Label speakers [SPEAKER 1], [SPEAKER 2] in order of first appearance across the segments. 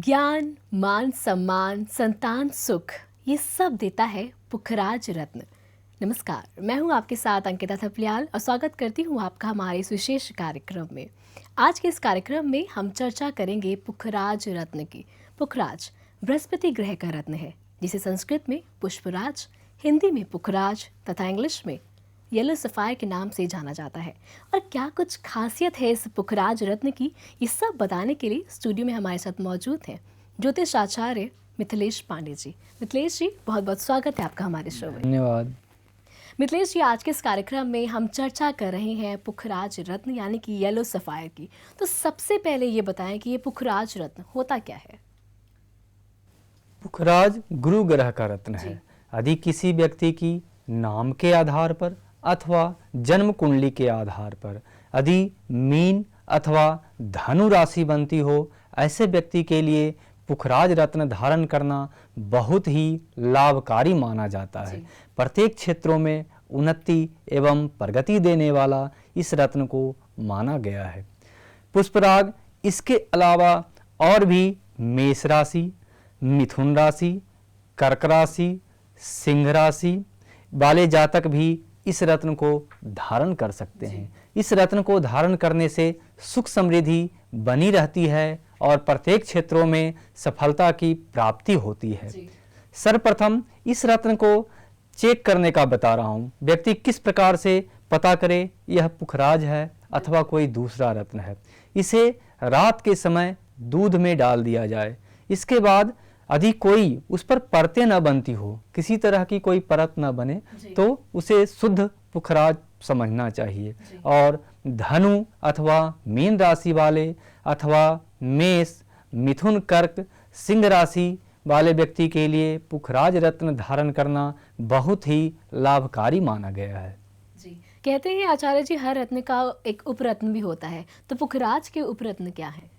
[SPEAKER 1] ज्ञान, मान, सम्मान, संतान, सुख, ये सब देता है पुखराज रत्न। नमस्कार, मैं हूं आपके साथ अंकिता थपलियाल और स्वागत करती हूं आपका हमारे इस विशेष कार्यक्रम में। आज के इस कार्यक्रम में हम चर्चा करेंगे पुखराज रत्न की। पुखराज बृहस्पति ग्रह का रत्न है, जिसे संस्कृत में पुष्पराज, हिंदी में पुखराज तथा इंग्लिश में येलो सफायर के नाम से जाना जाता है। और क्या कुछ खासियत है इस पुखराज रत्न की, ये सब बताने के लिए स्टूडियो में हमारे साथ मौजूद हैं ज्योतिष आचार्य मिथिलेश पांडे जी। मिथिलेश जी, बहुत बहुत स्वागत है आपका हमारे शो में।
[SPEAKER 2] धन्यवाद।
[SPEAKER 1] मिथिलेश जी, आज के इस कार्यक्रम में हम चर्चा कर रहे हैं पुखराज रत्न यानी कि येलो सफायर की। तो सबसे पहले ये बताएं कि ये पुखराज रत्न होता क्या है?
[SPEAKER 2] पुखराज गुरु ग्रह का रत्न है। यदि किसी व्यक्ति की नाम के आधार पर अथवा जन्म कुंडली के आधार पर यदि मीन अथवा धनु राशि बनती हो, ऐसे व्यक्ति के लिए पुखराज रत्न धारण करना बहुत ही लाभकारी माना जाता है। प्रत्येक क्षेत्रों में उन्नति एवं प्रगति देने वाला इस रत्न को माना गया है। पुष्पराग इसके अलावा और भी मेष राशि, मिथुन राशि, कर्क राशि, सिंह राशि वाले जातक भी इस रत्न को धारण कर सकते हैं। इस रत्न को धारण करने से सुख समृद्धि बनी रहती है और प्रत्येक क्षेत्रों में सफलता की प्राप्ति होती है। सर्वप्रथम इस रत्न को चेक करने का बता रहा हूँ। व्यक्ति किस प्रकार से पता करे यह पुखराज है अथवा कोई दूसरा रत्न है। इसे रात के समय दूध में डाल दिया जाए। इसके बाद यदि कोई उस पर परतें न बनती हो, किसी तरह की कोई परत न बने, तो उसे शुद्ध पुखराज समझना चाहिए। और धनु अथवा मीन राशि वाले अथवा मेष, मिथुन, कर्क, सिंह राशि वाले व्यक्ति के लिए पुखराज रत्न धारण करना बहुत ही लाभकारी माना गया है।
[SPEAKER 1] जी, कहते हैं आचार्य जी हर रत्न का एक उपरत्न भी होता है, तो पुखराज के उपरत्न क्या है?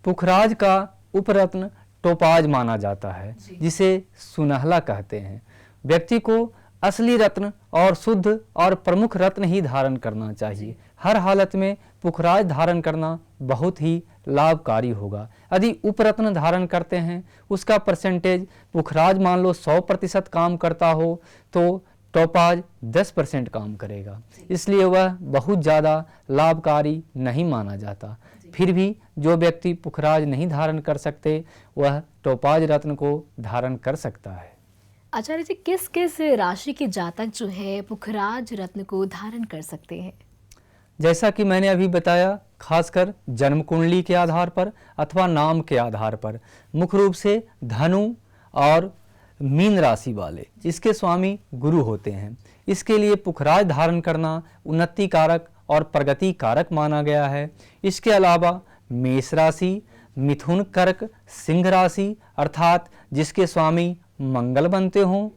[SPEAKER 2] पुखराज का उपरत्न टोपाज माना जाता है, जिसे सुनहला कहते हैं। व्यक्ति को असली रत्न और शुद्ध और प्रमुख रत्न ही धारण करना चाहिए। हर हालत में पुखराज धारण करना बहुत ही लाभकारी होगा। यदि उपरत्न धारण करते हैं, उसका परसेंटेज पुखराज मान लो 100% काम करता हो तो टोपाज 10% काम करेगा, इसलिए वह बहुत ज़्यादा लाभकारी नहीं माना जाता। फिर भी जो व्यक्ति पुखराज नहीं धारण कर सकते, वह टोपाज रत्न को धारण कर सकता है।
[SPEAKER 1] आचार्य जी, किस किस राशि के जातक जो है पुखराज रत्न को धारण कर सकते हैं?
[SPEAKER 2] जैसा कि मैंने अभी बताया, खासकर जन्म कुंडली के आधार पर अथवा नाम के आधार पर, मुख्य रूप से धनु और मीन राशि वाले, इसके स्वामी गुरु होते हैं। इसके लिए पुखराज धारण करना उन्नति कारक और प्रगति कारक माना गया है। इसके अलावा मेष राशि, मिथुन, कर्क, सिंह राशि अर्थात जिसके स्वामी मंगल बनते हों,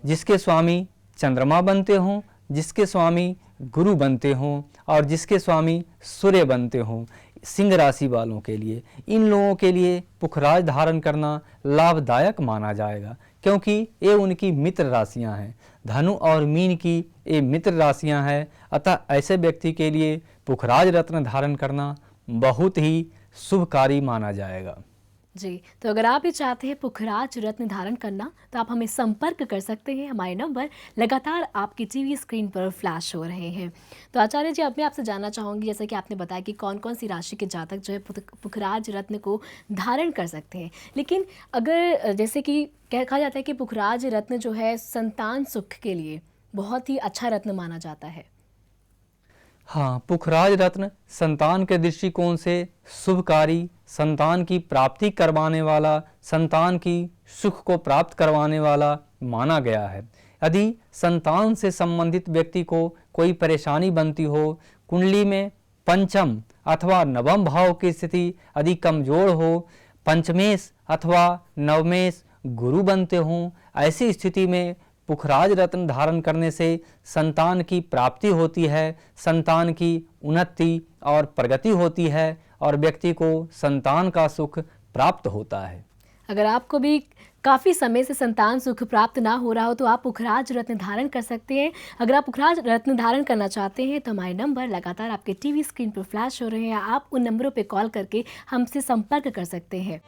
[SPEAKER 2] जिसके स्वामी चंद्रमा बनते हों, जिसके स्वामी गुरु बनते हों और जिसके स्वामी सूर्य बनते हों, सिंह राशि वालों के लिए, इन लोगों के लिए पुखराज धारण करना लाभदायक माना जाएगा, क्योंकि ये उनकी मित्र राशियां हैं। धनु और मीन की ये मित्र राशियां हैं। अतः ऐसे व्यक्ति के लिए पुखराज रत्न धारण करना बहुत ही शुभकारी माना जाएगा।
[SPEAKER 1] जी, तो अगर आप भी चाहते हैं पुखराज रत्न धारण करना, तो आप हमें संपर्क कर सकते हैं। हमारे नंबर लगातार आपकी टीवी स्क्रीन पर फ्लैश हो रहे हैं। तो आचार्य जी, अब मैं आपसे जानना चाहूँगी, जैसा कि आपने बताया कि कौन कौन सी राशि के जातक जो है पुखराज रत्न को धारण कर सकते हैं, लेकिन अगर जैसे कि कहा जाता है कि पुखराज रत्न जो है संतान सुख के लिए बहुत ही अच्छा रत्न माना जाता है।
[SPEAKER 2] हाँ, पुखराज रत्न संतान के दृष्टिकोण से शुभकारी, संतान की प्राप्ति करवाने वाला, संतान की सुख को प्राप्त करवाने वाला माना गया है। यदि संतान से संबंधित व्यक्ति को कोई परेशानी बनती हो, कुंडली में पंचम अथवा नवम भाव की स्थिति यदि कमजोर हो, पंचमेश अथवा नवमेश गुरु बनते हों, ऐसी स्थिति में पुखराज रत्न धारण करने से संतान की प्राप्ति होती है, संतान की उन्नति और प्रगति होती है और व्यक्ति को संतान का सुख प्राप्त होता है।
[SPEAKER 1] अगर आपको भी काफ़ी समय से संतान सुख प्राप्त ना हो रहा हो, तो आप पुखराज रत्न धारण कर सकते हैं। अगर आप पुखराज रत्न धारण करना चाहते हैं तो हमारे नंबर लगातार आपके टीवी स्क्रीन पर फ्लैश हो रहे हैं। आप उन नंबरों पे कॉल करके हमसे संपर्क कर सकते हैं।